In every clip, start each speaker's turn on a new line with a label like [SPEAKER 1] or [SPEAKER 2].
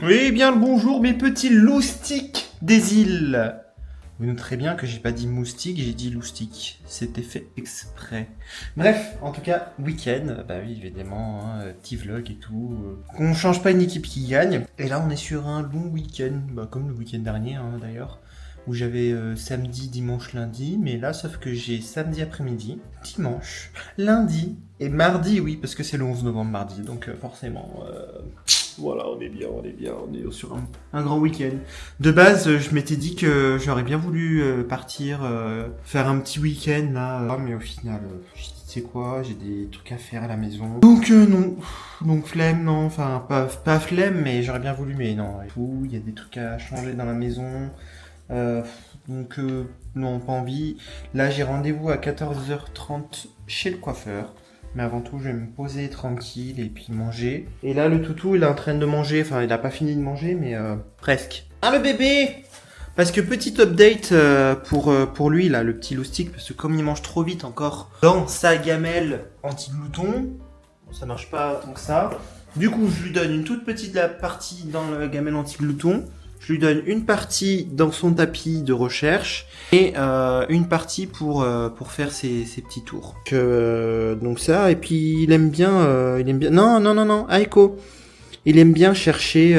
[SPEAKER 1] Oui, bien le bonjour mes petits loustiques des îles. Vous noterez bien que j'ai pas dit moustique, j'ai dit loustique. C'était fait exprès. Bref, en tout cas, week-end, bah oui, évidemment, hein, petit vlog et tout. On change pas une équipe qui gagne. Et là, on est sur un long week-end, bah, comme le week-end dernier hein, d'ailleurs, où j'avais samedi, dimanche, lundi. Mais là, sauf que j'ai samedi après-midi, dimanche, lundi et mardi, oui, parce que c'est le 11 novembre mardi. Donc forcément... Voilà, on est bien, on est sur un grand week-end. De base, je m'étais dit que j'aurais bien voulu partir, faire un petit week-end là, mais au final, j'ai dit, tu sais quoi, j'ai des trucs à faire à la maison. Donc non, donc flemme, non, enfin pas flemme, mais j'aurais bien voulu, mais non, et tout, il y a des trucs à changer dans la maison. Euh, donc non, pas envie. Là, j'ai rendez-vous à 14h30 chez le coiffeur. Mais avant tout, je vais me poser tranquille et puis manger. Et là, le toutou, il est en train de manger. Enfin, il a pas fini de manger, mais presque. Ah, le bébé! Parce que petit update pour lui, là, le petit loustic, parce que comme il mange trop vite encore dans sa gamelle anti-glouton, ça marche pas tant que ça. Du coup, je lui donne une toute petite partie dans la gamelle anti-glouton. Je lui donne une partie dans son tapis de recherche et une partie pour faire ses petits tours. Donc ça, et puis il aime bien... Non, Aiko. Il aime bien chercher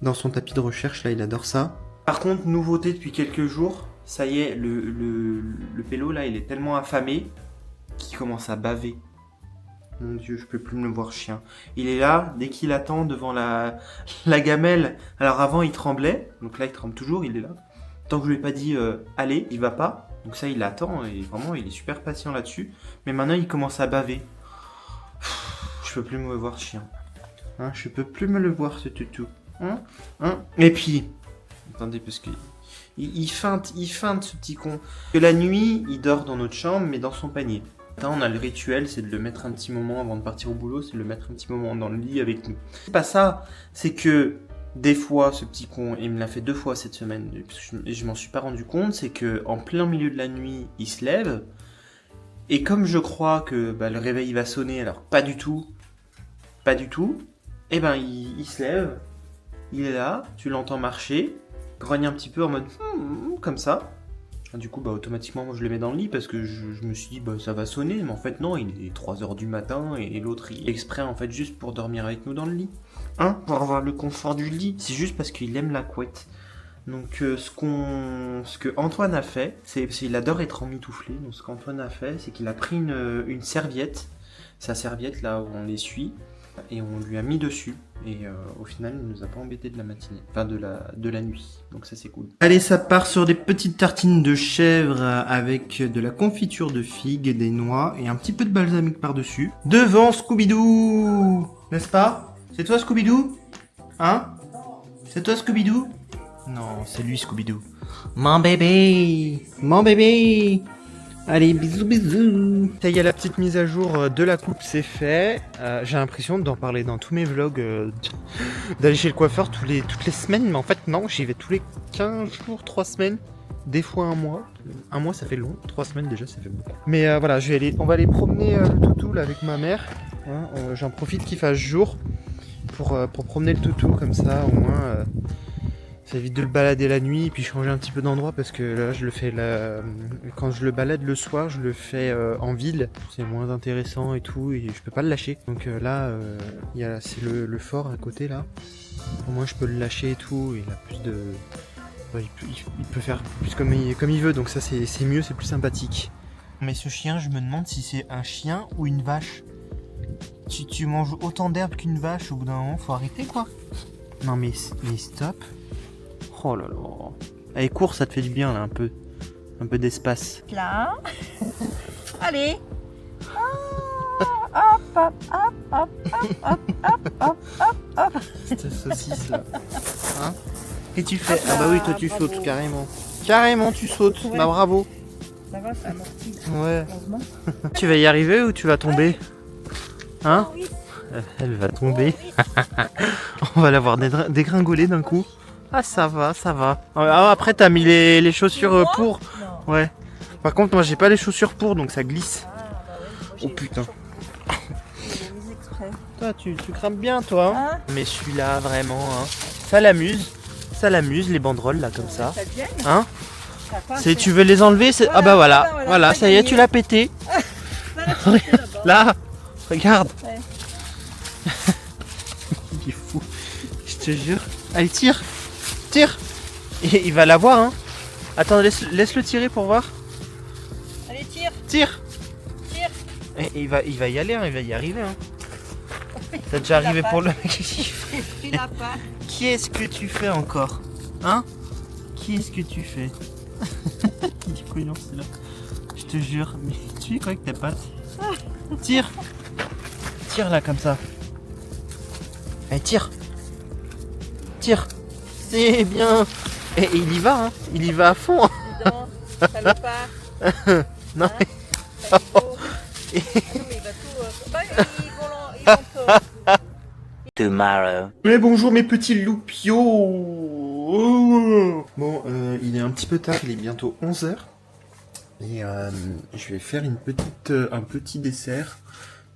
[SPEAKER 1] dans son tapis de recherche, là, il adore ça. Par contre, nouveauté depuis quelques jours, ça y est, le pélo, là, il est tellement affamé qu'il commence à baver. Mon Dieu, je peux plus me le voir chien. Il est là, dès qu'il attend devant la gamelle. Alors avant, il tremblait. Donc là, il tremble toujours, il est là. Tant que je lui ai pas dit allez, il va pas. Donc ça, il attend et vraiment, il est super patient là-dessus. Mais maintenant, il commence à baver. Je peux plus me le voir chien. Hein, je peux plus me le voir ce toutou. Et puis, attendez, parce que il feinte ce petit con. Que la nuit, il dort dans notre chambre, mais dans son panier. On a le rituel, c'est de le mettre un petit moment avant de partir au boulot, c'est de le mettre un petit moment dans le lit avec nous. C'est pas ça, c'est que des fois, ce petit con, il me l'a fait 2 fois cette semaine, et je m'en suis pas rendu compte, c'est que en plein milieu de la nuit, il se lève, et comme je crois que le réveil va sonner, alors pas du tout, et ben il se lève, il est là, tu l'entends marcher, grogne un petit peu en mode comme ça. Du coup, automatiquement, moi, je le mets dans le lit parce que je me suis dit, ça va sonner. Mais en fait, non, il est 3h du matin et l'autre, il est exprès, en fait, juste pour dormir avec nous dans le lit. Hein? Pour avoir le confort du lit. C'est juste parce qu'il aime la couette. Donc, ce que Antoine a fait, c'est il adore être emmitouflé. Donc, ce qu'Antoine a fait, c'est qu'il a pris une serviette, sa serviette, là où on l'essuie, et on lui a mis dessus. Et au final, il nous a pas embêté de la matinée, enfin de la nuit. Donc ça, c'est cool. Allez, ça part sur des petites tartines de chèvre avec de la confiture de figues, des noix et un petit peu de balsamique par-dessus. Devant Scooby-Doo, n'est-ce pas? C'est toi Scooby-Doo? Hein? C'est toi Scooby-Doo? Non, c'est lui Scooby-Doo. Mon bébé! Mon bébé! Allez, bisous, bisous. Ça y est, la petite mise à jour de la coupe, c'est fait. J'ai l'impression d'en parler dans tous mes vlogs, d'aller chez le coiffeur toutes les semaines. Mais en fait, non, j'y vais tous les 15 jours, 3 semaines. Des fois un mois. Un mois, ça fait long. 3 semaines déjà, ça fait beaucoup. Mais voilà, on va aller promener le toutou là, avec ma mère. Hein, j'en profite qu'il fasse jour pour promener le toutou. Comme ça, au moins... ça évite de le balader la nuit et puis changer un petit peu d'endroit parce que là je le fais quand je le balade le soir, je le fais en ville, c'est moins intéressant et tout et je peux pas le lâcher. Donc là c'est le fort à côté là. Au moins je peux le lâcher et tout et il a plus de il peut faire plus comme il veut, donc ça c'est mieux, c'est plus sympathique. Mais ce chien, je me demande si c'est un chien ou une vache. Tu manges autant d'herbe qu'une vache, au bout d'un moment faut arrêter quoi. Non mais stop. Oh là là. Allez, cours, ça te fait du bien là, un peu d'espace.
[SPEAKER 2] Là. Allez. Hop, hop, hop, hop, hop, hop, hop, hop, hop.
[SPEAKER 1] Cette saucisse là. Hein? Et tu fais. Ah bah oui, toi tu sautes carrément. Carrément, tu sautes.
[SPEAKER 2] Ouais.
[SPEAKER 1] Bah bravo.
[SPEAKER 2] Ça va, ça amortit.
[SPEAKER 1] Ouais.
[SPEAKER 2] Heureusement.
[SPEAKER 1] Tu vas y arriver ou tu vas tomber? Hein?
[SPEAKER 2] Oui.
[SPEAKER 1] Elle va tomber. On va la voir dégringoler d'un coup. Ah ça va, ça va. Ah, après t'as mis les chaussures pour.
[SPEAKER 2] Non.
[SPEAKER 1] Ouais. Par contre moi j'ai pas les chaussures pour donc ça glisse.
[SPEAKER 2] Ah, bah ouais.
[SPEAKER 1] Oh putain.
[SPEAKER 2] J'ai mis exprès.
[SPEAKER 1] Toi, tu crames bien, toi.
[SPEAKER 2] Hein?
[SPEAKER 1] Mais celui-là, vraiment, hein. Ça l'amuse, les banderoles, là, comme ça.
[SPEAKER 2] Ça vient,
[SPEAKER 1] Hein?
[SPEAKER 2] ça passe.
[SPEAKER 1] Tu veux les enlever
[SPEAKER 2] Voilà,
[SPEAKER 1] Ah bah voilà,
[SPEAKER 2] voilà,
[SPEAKER 1] voilà,
[SPEAKER 2] t'as
[SPEAKER 1] ça y est,
[SPEAKER 2] gagné.
[SPEAKER 1] tu l'as pété.
[SPEAKER 2] Va la chercher là-bas.
[SPEAKER 1] Là, regarde.
[SPEAKER 2] Ouais.
[SPEAKER 1] Il est fou, je te jure. Allez, tire. Et il va l'avoir, hein. Attends, laisse-le tirer pour voir.
[SPEAKER 2] Allez, tire.
[SPEAKER 1] Tire.
[SPEAKER 2] Tire.
[SPEAKER 1] Et il va y aller, hein, il va y arriver. Hein. T'as déjà arrivé
[SPEAKER 2] La
[SPEAKER 1] pour le
[SPEAKER 2] patte. J'ai pris la patte.
[SPEAKER 1] Qui est-ce que tu fais encore? Hein? Qui est-ce que tu fais? Il est couillon, c'est là. Je te jure, mais tu es quoi avec tes pattes? Tire. Tire là comme ça. Allez, tire. C'est bien. Et il y va, hein. Il y va à fond.
[SPEAKER 2] Dis donc, salopard.
[SPEAKER 1] Non,
[SPEAKER 2] Hein? Salopard. Mais il va tout. Bah, ils vont
[SPEAKER 3] Tomorrow.
[SPEAKER 1] Mais bonjour mes petits loupios. Bon, il est un petit peu tard, il est bientôt 11h. Et je vais faire un petit dessert.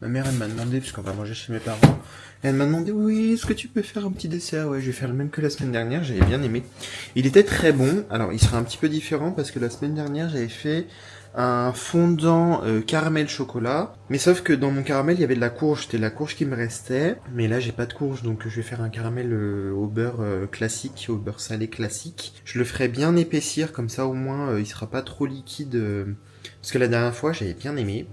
[SPEAKER 1] Ma mère, elle m'a demandé, puisqu'on va manger chez mes parents, elle m'a demandé, oui, est-ce que tu peux faire un petit dessert? Ouais, je vais faire le même que la semaine dernière, j'avais bien aimé. Il était très bon, alors il sera un petit peu différent, parce que la semaine dernière, j'avais fait un fondant caramel chocolat, mais sauf que dans mon caramel, il y avait de la courge, c'était la courge qui me restait, mais là, j'ai pas de courge, donc je vais faire un caramel au beurre classique, au beurre salé classique. Je le ferai bien épaissir, comme ça, au moins, il sera pas trop liquide, parce que la dernière fois, j'avais bien aimé.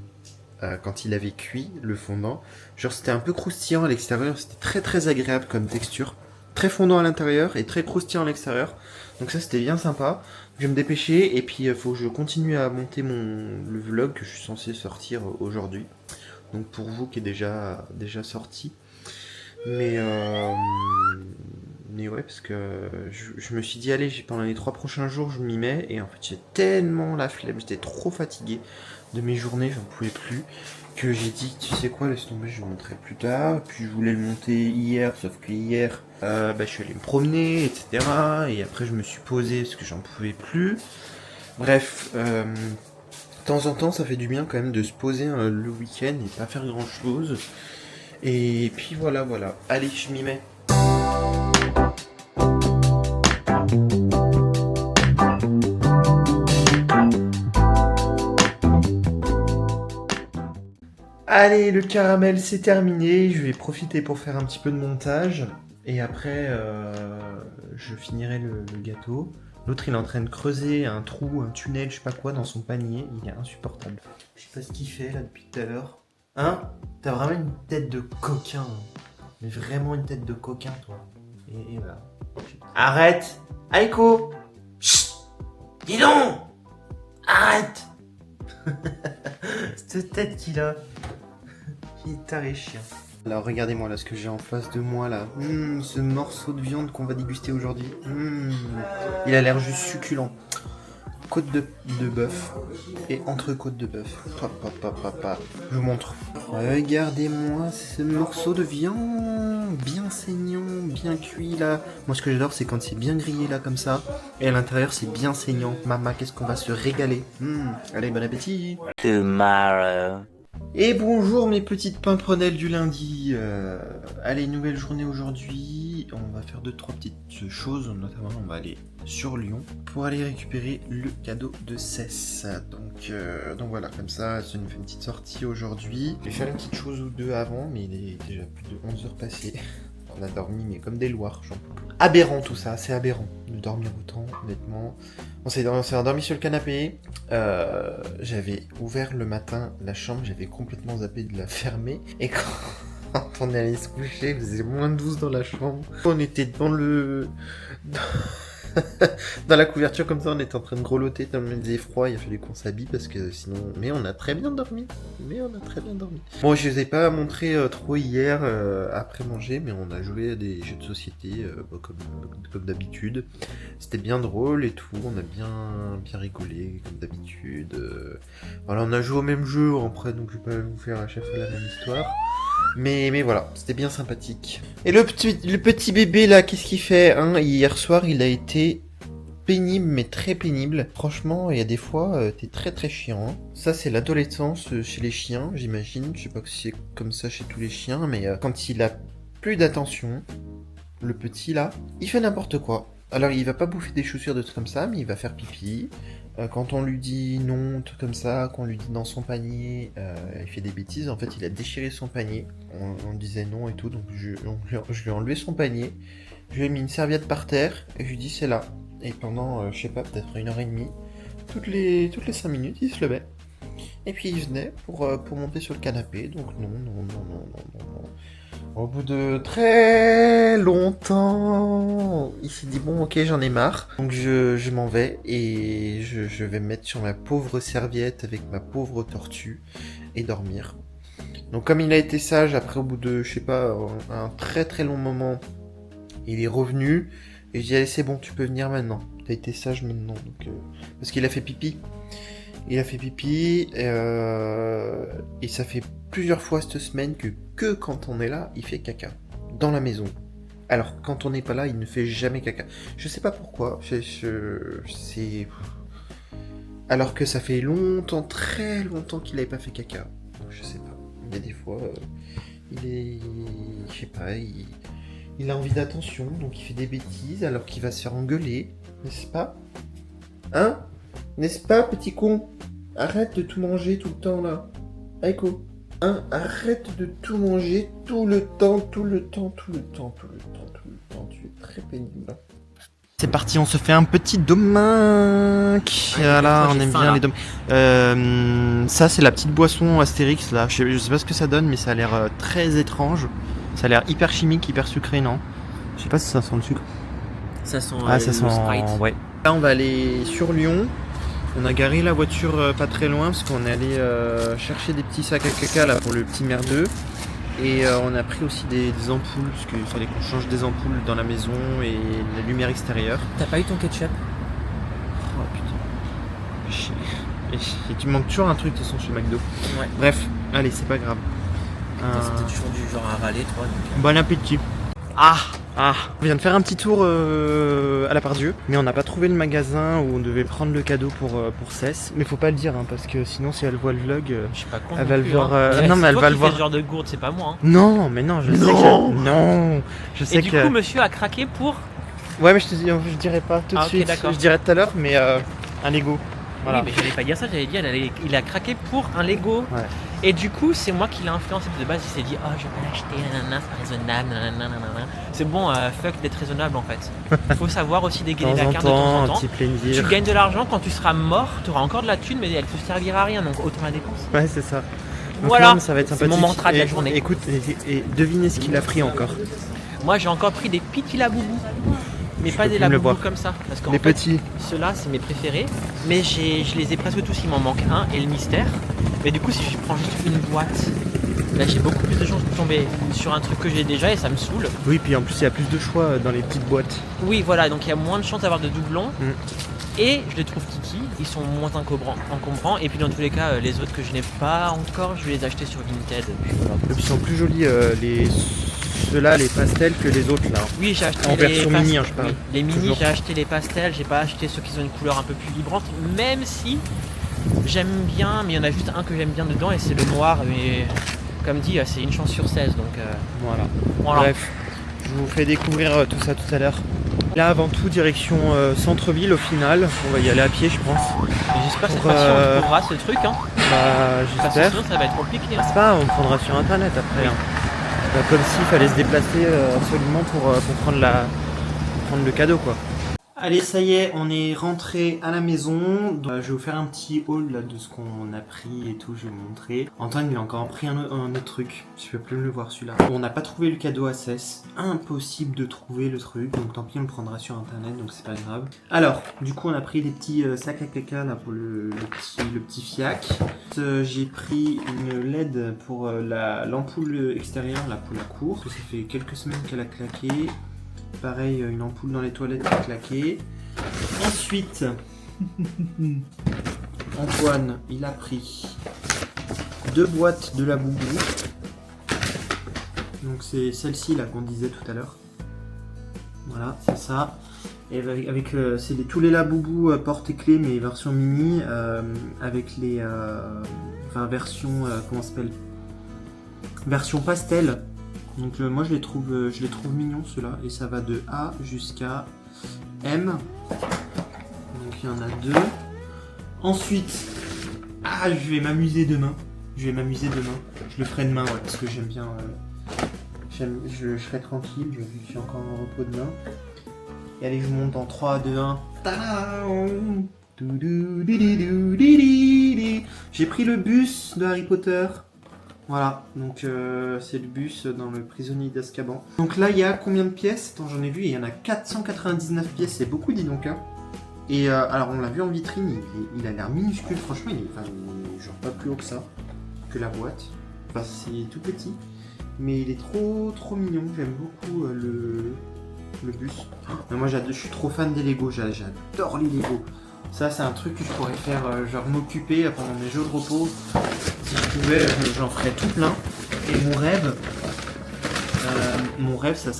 [SPEAKER 1] Quand il avait cuit le fondant, genre c'était un peu croustillant à l'extérieur, c'était très très agréable comme texture, très fondant à l'intérieur et très croustillant à l'extérieur, donc ça c'était bien sympa. Je vais me dépêcher et puis il faut que je continue à monter le vlog que je suis censé sortir aujourd'hui, donc pour vous qui est déjà sorti, mais ouais, parce que je me suis dit allez, pendant les 3 prochains jours je m'y mets, et en fait j'ai tellement la flemme, j'étais trop fatigué de mes journées, j'en pouvais plus, que j'ai dit, tu sais quoi, laisse tomber, je le monterai plus tard. Puis je voulais le monter hier, sauf que hier, je suis allé me promener, etc. Et après je me suis posé parce que j'en pouvais plus. Bref, de temps en temps, ça fait du bien quand même de se poser le week-end et pas faire grand-chose. Et puis voilà. Allez, je m'y mets. Allez, le caramel c'est terminé, je vais profiter pour faire un petit peu de montage, et après je finirai le gâteau. L'autre il est en train de creuser un trou, un tunnel, je sais pas quoi dans son panier, il est insupportable. Je sais pas ce qu'il fait là depuis tout à l'heure. Hein? T'as vraiment une tête de coquin, hein. Mais vraiment une tête de coquin toi. Et voilà. Arrête! Aiko! Chut! Dis donc! Arrête! Cette tête qu'il a. Il est taré chien. Alors regardez-moi là ce que j'ai en face de moi là. Ce morceau de viande qu'on va déguster aujourd'hui. Il a l'air juste succulent. Côte de bœuf et entrecôte de bœuf. Je vous montre. Regardez-moi ce morceau de viande. Bien saignant, bien cuit là. Moi ce que j'adore c'est quand c'est bien grillé là comme ça. Et à l'intérieur c'est bien saignant. Maman, qu'est-ce qu'on va se régaler. Allez, bon appétit.
[SPEAKER 3] Tomorrow.
[SPEAKER 1] Et bonjour mes petites pimprenelles du lundi. Allez, nouvelle journée aujourd'hui. On va faire 2-3 petites choses. Notamment, on va aller sur Lyon pour aller récupérer le cadeau de Cess. Donc voilà, comme ça nous fait une petite sortie aujourd'hui. Je vais faire une petite chose ou deux avant, mais il est déjà plus de 11 heures passées. On a dormi, mais comme des loirs, j'en peux plus. Aberrant tout ça, c'est aberrant de dormir autant, honnêtement. On s'est endormi sur le canapé. J'avais ouvert le matin la chambre, j'avais complètement zappé de la fermer. Et quand on est allé se coucher, il faisait moins de 12 dans la chambre. On était dans dans la couverture comme ça, on était en train de grelotter tellement il faisait froid, il a fallu qu'on s'habille parce que sinon... Mais on a très bien dormi. Bon, je les ai pas montré trop hier après manger, mais on a joué à des jeux de société comme d'habitude. C'était bien drôle et tout, on a bien rigolé comme d'habitude. Voilà, on a joué au même jeu après, donc je vais pas vous faire à chaque fois la même histoire. Mais voilà, c'était bien sympathique. Et le petit bébé là, qu'est-ce qu'il fait hein? Hier soir, il a été pénible, mais très pénible. Franchement, il y a des fois, t'es très très chiant. Hein. Ça, c'est l'adolescence chez les chiens, j'imagine. Je sais pas si c'est comme ça chez tous les chiens, mais quand il a plus d'attention, le petit là, il fait n'importe quoi. Alors, il va pas bouffer des chaussures de trucs comme ça, mais il va faire pipi. Quand on lui dit non, tout comme ça, qu'on lui dit dans son panier, il fait des bêtises. En fait, il a déchiré son panier. On disait non et tout, donc je lui ai enlevé son panier. Je lui ai mis une serviette par terre et je lui ai dit c'est là. Et pendant, je sais pas, peut-être 1h30, toutes les 5 minutes, il se levait. Et puis il venait pour monter sur le canapé. Donc non. Au bout de très longtemps, il s'est dit bon ok j'en ai marre. Donc je m'en vais et je vais me mettre sur ma pauvre serviette avec ma pauvre tortue et dormir. Donc comme il a été sage, après au bout de je sais pas un très très long moment, il est revenu et je dis allez c'est bon tu peux venir maintenant. T'as été sage maintenant donc parce qu'il a fait pipi. Il a fait pipi et ça fait plusieurs fois cette semaine que quand on est là, il fait caca dans la maison. Alors quand on n'est pas là, il ne fait jamais caca. Je sais pas pourquoi. C'est alors que ça fait longtemps, très longtemps qu'il n'avait pas fait caca. Je sais pas. Il y a des fois, je sais pas, il a envie d'attention, donc il fait des bêtises alors qu'il va se faire engueuler, n'est-ce pas? Hein? N'est-ce pas, petit con? Arrête de tout manger tout le temps, là. Aiko, hein? Arrête de tout manger tout le temps. Tu es très pénible. C'est parti, on se fait un petit domingue. Voilà, on aime bien les domingues. Ça, c'est la petite boisson Astérix, là. Je sais pas ce que ça donne, mais ça a l'air très étrange. Ça a l'air hyper chimique, hyper sucré, non? Je sais pas si ça sent le sucre.
[SPEAKER 4] Ça sent
[SPEAKER 1] ça sent
[SPEAKER 4] Sprite.
[SPEAKER 1] Ouais. Là, on va aller sur Lyon. On a garé la voiture pas très loin parce qu'on est allé chercher des petits sacs à caca là pour le petit merdeux. Et on a pris aussi des ampoules parce qu'il fallait qu'on change des ampoules dans la maison et la lumière extérieure.
[SPEAKER 4] T'as pas eu ton ketchup?
[SPEAKER 1] Oh putain. Et tu manques toujours un truc de toute façon chez McDo.
[SPEAKER 4] Ouais.
[SPEAKER 1] Bref, allez, c'est pas grave.
[SPEAKER 4] C'était toujours du genre à râler, toi. Donc...
[SPEAKER 1] Bon appétit. On vient de faire un petit tour à la Pardieu, mais on n'a pas trouvé le magasin où on devait prendre le cadeau pour Cess. Mais faut pas le dire, hein, parce que sinon, si elle voit le vlog,
[SPEAKER 4] je suis pas con.
[SPEAKER 1] elle va le voir.
[SPEAKER 4] Non,
[SPEAKER 1] mais elle va le voir.
[SPEAKER 4] Ce genre de gourde, c'est pas moi. Hein.
[SPEAKER 1] Non, mais non, je sais que. Non, je sais
[SPEAKER 4] et du coup, monsieur a craqué pour.
[SPEAKER 1] Ouais, mais je dirais pas tout de suite.
[SPEAKER 4] D'accord.
[SPEAKER 1] Je dirais tout à l'heure, mais un Lego. Voilà.
[SPEAKER 4] Oui, mais j'allais pas dire ça, j'allais dire il a craqué pour un Lego.
[SPEAKER 1] Ouais.
[SPEAKER 4] Et du coup, c'est moi qui l'ai influencé de base. Il s'est dit, oh, je vais l'acheter, nanana, c'est raisonnable, nanana. C'est bon, fuck d'être raisonnable en fait. Il faut savoir aussi dégainer la carte de temps en temps. Tu gagnes de l'argent, quand tu seras mort, tu auras encore de la thune, mais elle te servira à rien, donc autant la dépenser.
[SPEAKER 1] Ouais, c'est ça. Donc
[SPEAKER 4] voilà,
[SPEAKER 1] non, ça va être sympathique.
[SPEAKER 4] C'est mon mantra de la journée.
[SPEAKER 1] Écoute, et devinez ce qu'il a pris encore.
[SPEAKER 4] Moi, j'ai encore pris des petits laboubous. Mais pas des laboubous comme ça. Parce qu'en
[SPEAKER 1] les
[SPEAKER 4] fait,
[SPEAKER 1] petits.
[SPEAKER 4] Ceux-là, c'est mes préférés. Mais je les ai presque tous, il m'en manque un et le mystère. Mais du coup, si je prends juste une boîte, là j'ai beaucoup plus de chances de tomber sur un truc que j'ai déjà et ça me saoule.
[SPEAKER 1] Oui, puis en plus, il y a plus de choix dans les petites boîtes.
[SPEAKER 4] Oui, voilà, donc il y a moins de chances d'avoir de doublons. Et je les trouve kiki, ils sont moins encombrants. Et puis dans tous les cas, les autres que je n'ai pas encore, je vais les acheter sur Vinted.
[SPEAKER 1] Et puis ils sont plus jolis, ceux-là, les pastels, que les autres là.
[SPEAKER 4] Oui, j'ai acheté
[SPEAKER 1] en version mini, hein, je parle.
[SPEAKER 4] Oui, les mini, j'ai acheté les pastels, j'ai pas acheté ceux qui ont une couleur un peu plus vibrante, même si j'aime bien, mais il y en a juste un que j'aime bien dedans et c'est le noir. Mais comme dit, c'est une chance sur 16, donc
[SPEAKER 1] voilà.
[SPEAKER 4] Bref,
[SPEAKER 1] je vous fais découvrir tout ça tout à l'heure. Là, avant tout, direction centre-ville au final. On va y aller à pied, je pense.
[SPEAKER 4] J'espère que cette fois-ci on trouvera ce truc. Hein.
[SPEAKER 1] Bah, j'espère.
[SPEAKER 4] Sinon, ça va être compliqué.
[SPEAKER 1] C'est pas, on prendra sur internet après. Hein. Bah, comme s'il fallait se déplacer absolument pour prendre le cadeau, quoi. Allez, ça y est, on est rentré à la maison. Donc, je vais vous faire un petit haul là, de ce qu'on a pris et tout, je vais vous montrer. Antoine lui a encore pris un autre truc. Je peux plus le voir celui-là. On n'a pas trouvé le cadeau à Cess. Impossible de trouver le truc, donc tant pis, on le prendra sur internet, donc c'est pas grave. Alors, du coup, on a pris des petits sacs à caca là pour le petit fiac. J'ai pris une LED pour l'ampoule extérieure là pour la cour. Ça fait quelques semaines qu'elle a claqué. Pareil, une ampoule dans les toilettes qui a claqué. Ensuite, Antoine, il a pris 2 boîtes de la boubou. Donc c'est celle-ci là qu'on disait tout à l'heure. Voilà, c'est ça. Et avec c'est tous les Labubu porte et clés, mais version mini, avec les... enfin, version... comment ça s'appelle? Version pastel. Donc moi je les trouve mignons ceux-là. Et ça va de A jusqu'à M. Donc il y en a 2. Ensuite, je vais m'amuser demain. Je le ferai demain, ouais, parce que j'aime bien... je serai tranquille, je suis encore en repos demain. Et allez, je monte en 3, 2, 1. Tadam! J'ai pris le bus de Harry Potter. Voilà, donc c'est le bus dans le prisonnier d'Azkaban. Donc là, il y a combien de pièces? Attends, j'en ai vu, il y en a 499 pièces, c'est beaucoup, dis donc. Hein. Et alors, on l'a vu en vitrine, il a l'air minuscule, franchement, il est genre pas plus haut que ça, que la boîte. Enfin, c'est tout petit, mais il est trop mignon, j'aime beaucoup le bus. Mais moi, je suis trop fan des Lego, j'adore les Lego. Ça, c'est un truc que je pourrais faire, genre m'occuper pendant mes jours de repos. Si je pouvais, j'en ferais tout plein. Et mon rêve, ça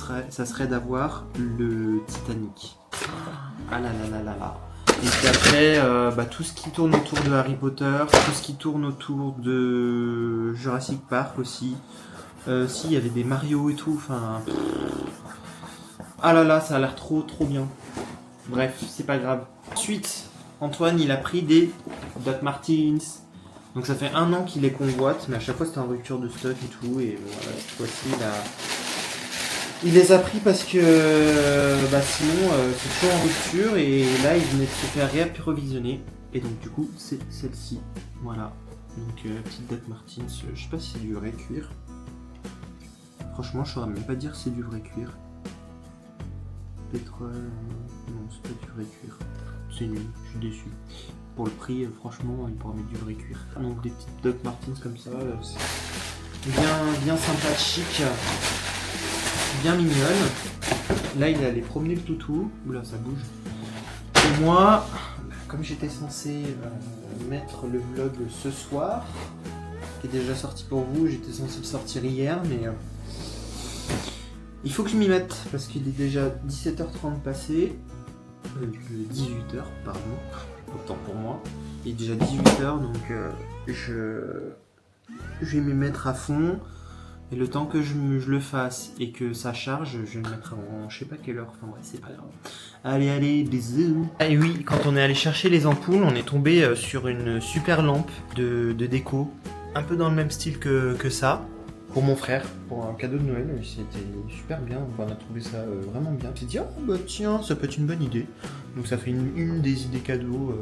[SPEAKER 1] serait d'avoir le Titanic. Ah là là là là là. Et puis après, tout ce qui tourne autour de Harry Potter, tout ce qui tourne autour de Jurassic Park aussi. Si, il y avait des Mario et tout, enfin... Ah là là, ça a l'air trop bien. Bref, c'est pas grave. Ensuite, Antoine, il a pris des Doc Martens. Donc ça fait 1 an qu'il les convoite, mais à chaque fois c'était en rupture de stock et tout. Et voilà, cette fois-ci, il les a pris parce que sinon c'est toujours en rupture. Et là, il venait de se faire réapprovisionner. Et donc du coup, c'est celle-ci. Voilà. Donc petite Doc Martens. Je sais pas si c'est du vrai cuir. Franchement, je saurais même pas dire si c'est du vrai cuir. Pétrole... non, c'est pas du vrai cuir. C'est nul, je suis déçu. Pour le prix, franchement, il pourra mettre du vrai cuir. Donc des petites Doc Martens comme ça, c'est bien sympathique, bien mignonne. Là, il allait promener le toutou. Oula, ça bouge. Et moi, comme j'étais censé mettre le vlog ce soir, qui est déjà sorti pour vous, j'étais censé le sortir hier, mais... il faut que je m'y mette, parce qu'il est déjà 17h30 passé. 18h, pardon. Autant pour moi. Il est déjà 18h, donc je vais m'y mettre à fond. Et le temps que je le fasse et que ça charge, je vais me mettre en je sais pas quelle heure. Enfin ouais, c'est pas grave. Allez, bisous. Et oui, quand on est allé chercher les ampoules, on est tombé sur une super lampe de déco. Un peu dans le même style que ça. Pour mon frère, pour un cadeau de Noël, c'était super bien, on a trouvé ça vraiment bien. On s'est dit, oh bah tiens, ça peut être une bonne idée. Donc ça fait une des idées cadeaux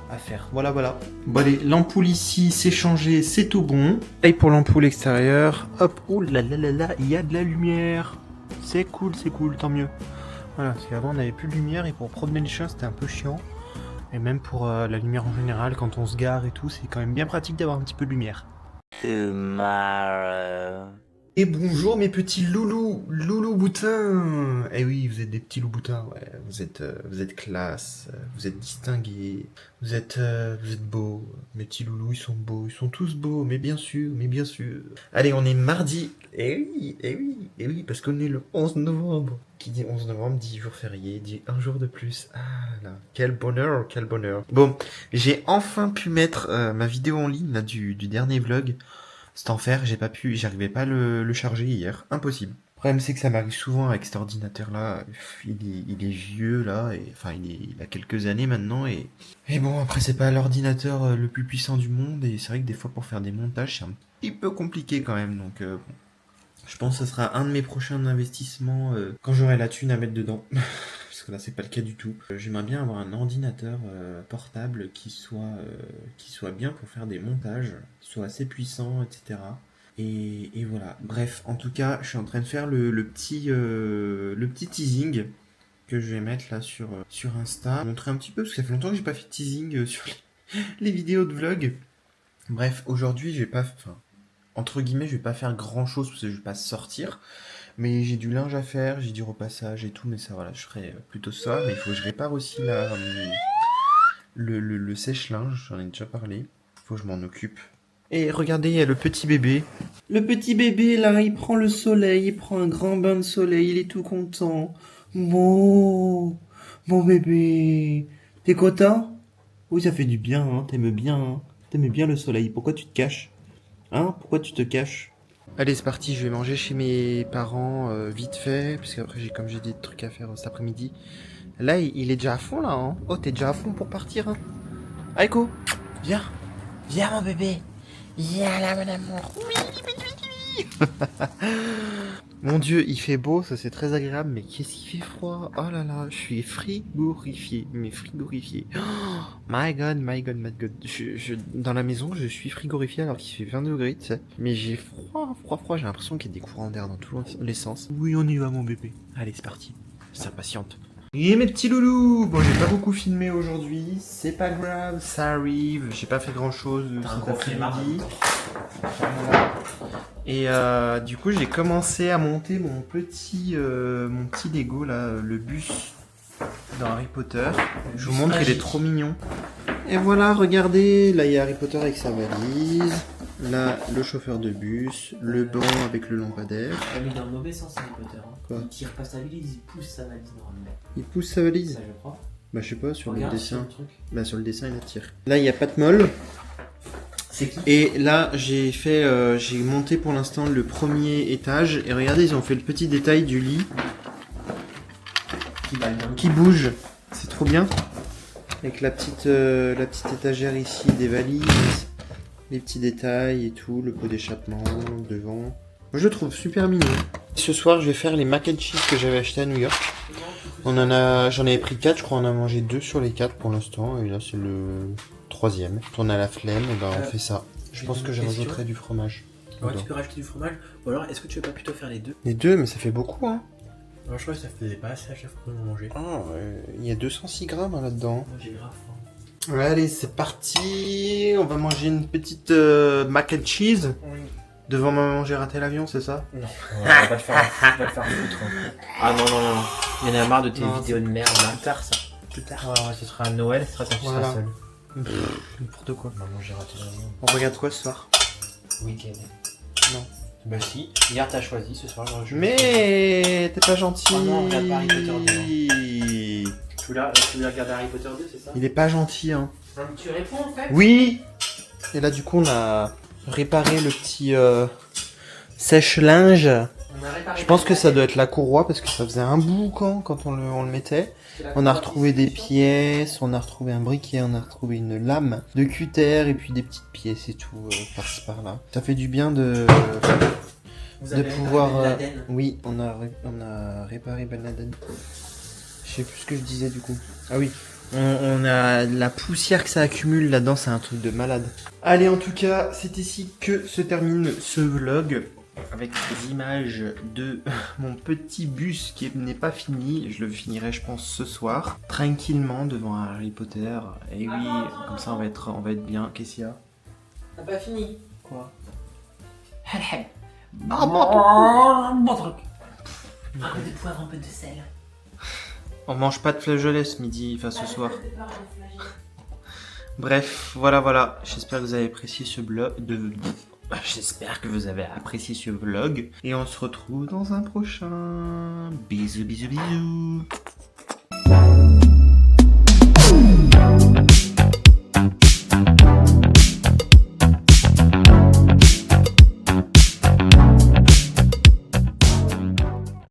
[SPEAKER 1] à faire. Voilà. Bon allez, l'ampoule ici, c'est changé, c'est tout bon. Et pour l'ampoule extérieure, hop, oh là là là là, il y a de la lumière. C'est cool, tant mieux. Voilà, parce qu'avant on n'avait plus de lumière et pour promener les chiens c'était un peu chiant. Et même pour la lumière en général, quand on se gare et tout, c'est quand même bien pratique d'avoir un petit peu de lumière.
[SPEAKER 3] Tomorrow.
[SPEAKER 1] Et bonjour mes petits loulous boutins. Eh oui, vous êtes des petits loups boutins, ouais. Vous êtes classe, vous êtes distingués, vous êtes beaux. Mes petits loulous, ils sont beaux, ils sont tous beaux, mais bien sûr. Allez, on est mardi. Eh oui, parce qu'on est le 11 novembre. Qui dit 11 novembre dit jour férié, dit un jour de plus. Ah là, quel bonheur. Bon, j'ai enfin pu mettre ma vidéo en ligne là, du dernier vlog. C'est enfer, j'arrivais pas à le charger hier, impossible. Le problème c'est que ça m'arrive souvent avec cet ordinateur là, il est vieux là, et enfin il a quelques années maintenant et bon après c'est pas l'ordinateur le plus puissant du monde et c'est vrai que des fois pour faire des montages c'est un petit peu compliqué quand même donc bon. Je pense que ce sera un de mes prochains investissements quand j'aurai la thune à mettre dedans. Parce que là c'est pas le cas du tout. J'aimerais bien avoir un ordinateur portable qui soit bien pour faire des montages, soit assez puissant, etc. Et voilà. Bref, en tout cas, je suis en train de faire le petit teasing que je vais mettre là sur Insta. Montrer un petit peu, parce que ça fait longtemps que j'ai pas fait de teasing sur les vidéos de vlog. Bref, aujourd'hui, je vais pas... Enfin, entre guillemets, je vais pas faire grand chose parce que je vais pas sortir. Mais j'ai du linge à faire, j'ai du repassage et tout, mais ça voilà, je ferai plutôt ça. Mais il faut que je répare aussi le sèche-linge, j'en ai déjà parlé. Il faut que je m'en occupe. Et regardez, il y a le petit bébé. Le petit bébé, là, il prend le soleil, il prend un grand bain de soleil, il est tout content. Mon bébé, t'es content? Oui, ça fait du bien, hein, t'aimes bien, hein. T'aimes bien le soleil, pourquoi tu te caches? Hein, pourquoi tu te caches? Allez, c'est parti, je vais manger chez mes parents vite fait, parce qu'après, comme j'ai des trucs à faire cet après-midi. Là, il est déjà à fond, là, hein. Oh, t'es déjà à fond pour partir, hein. Aiko, viens. Viens, mon bébé. Viens là, mon amour. Oui. Mon Dieu, il fait beau, ça c'est très agréable, mais qu'est-ce qu'il fait froid. Oh là là, je suis frigorifié, mais frigorifié. Oh, my god. Dans la maison, je suis frigorifié alors qu'il fait 20 degrés, tu sais. Mais j'ai froid, j'ai l'impression qu'il y a des courants d'air dans tous les sens. Oui, on y va, mon bébé. Allez, c'est parti. Ça impatiente. Et mes petits loulous, bon j'ai pas beaucoup filmé aujourd'hui, c'est pas grave, ça arrive, j'ai pas fait grand chose cet après-midi. Voilà. Et du coup j'ai commencé à monter mon petit Lego là, le bus dans Harry Potter. Je vous montre, il est trop mignon. Et voilà, regardez, là il y a Harry Potter avec sa valise, là le chauffeur de bus, le banc avec le lampadaire.
[SPEAKER 4] Il est dans le mauvais sens Harry Potter. Hein.
[SPEAKER 1] Quoi?
[SPEAKER 4] Il tire pas sa valise, il pousse sa valise normalement.
[SPEAKER 1] Il pousse sa valise?
[SPEAKER 4] Ça je crois.
[SPEAKER 1] Bah je sais pas, sur
[SPEAKER 4] Regarde,
[SPEAKER 1] le dessin.
[SPEAKER 4] sur le truc.
[SPEAKER 1] Bah sur le dessin il attire. Là il y a Pat Molle.
[SPEAKER 4] C'est qui?
[SPEAKER 1] Et là j'ai monté pour l'instant le premier étage. Et regardez, ils ont fait le petit détail du lit qui bouge. C'est trop bien. Avec la petite étagère ici, des valises, les petits détails et tout, le pot d'échappement devant. Moi je le trouve super mignon. Ce soir je vais faire les mac and cheese que j'avais acheté à New York. J'en avais pris 4, je crois on a mangé 2 sur les 4 pour l'instant. Et là c'est le 3e. On a la flemme, et ben on fait ça. Je pense que je rajouterai du fromage.
[SPEAKER 4] Ouais, tu peux rajouter du fromage. Ou alors est-ce que tu veux pas plutôt faire les deux?
[SPEAKER 1] Les deux, mais ça fait beaucoup hein.
[SPEAKER 4] Moi je crois que ça faisait pas assez à chaque fois qu'on mangeait.
[SPEAKER 1] Ah, il y a 206 grammes hein, là-dedans.
[SPEAKER 4] Moi j'ai grave faim.
[SPEAKER 1] Ouais, allez, c'est parti. On va manger une petite mac and cheese.
[SPEAKER 4] Oui.
[SPEAKER 1] Devant maman, j'ai raté l'avion, c'est ça?
[SPEAKER 4] Non, on va pas te faire foutre. Hein. Ah non. Il y en a marre de tes vidéos de merde là.
[SPEAKER 1] Plus tard ça. Plus tard.
[SPEAKER 4] Ouais, ce sera à Noël, ce sera quand tu seras seul.
[SPEAKER 1] N'importe quoi.
[SPEAKER 4] Maman, j'ai raté l'avion.
[SPEAKER 1] On regarde quoi ce soir?
[SPEAKER 4] Week-end.
[SPEAKER 1] Non.
[SPEAKER 4] Bah si, hier t'as choisi, ce soir j'aurais choisi.
[SPEAKER 1] Mais t'es pas gentil.
[SPEAKER 4] Oh non, on regarde pas Harry Potter 2. Tu voulais regarder Harry Potter 2, c'est ça?
[SPEAKER 1] Il est pas gentil hein.
[SPEAKER 4] Non, mais tu réponds en fait.
[SPEAKER 1] Oui. Et là du coup on a réparé le petit sèche-linge. Je pense que ça doit être la courroie parce que ça faisait un boucan quand on le mettait. On a retrouvé des pièces, on a retrouvé un briquet, on a retrouvé une lame de cutter et puis des petites pièces et tout par-ci par-là. Ça fait du bien de pouvoir. Oui, on a réparé Ben Laden. Je sais plus ce que je disais du coup. Ah oui. On a la poussière que ça accumule là-dedans, c'est un truc de malade. Allez, en tout cas, c'est ici que se termine ce vlog. Avec des images de mon petit bus qui n'est pas fini. Je le finirai, je pense, ce soir. Tranquillement devant Harry Potter. Et oui, comme ça on va être bien. Qu'est-ce qu'il y a?
[SPEAKER 4] T'as pas fini?
[SPEAKER 1] Quoi?
[SPEAKER 4] Bon truc. Un peu de poivre, un peu de sel.
[SPEAKER 1] On mange pas de flageolets ce midi, enfin ce soir. Bref, voilà. J'espère que vous avez apprécié ce vlog. J'espère que vous avez apprécié ce vlog. Et on se retrouve dans un prochain. Bisous.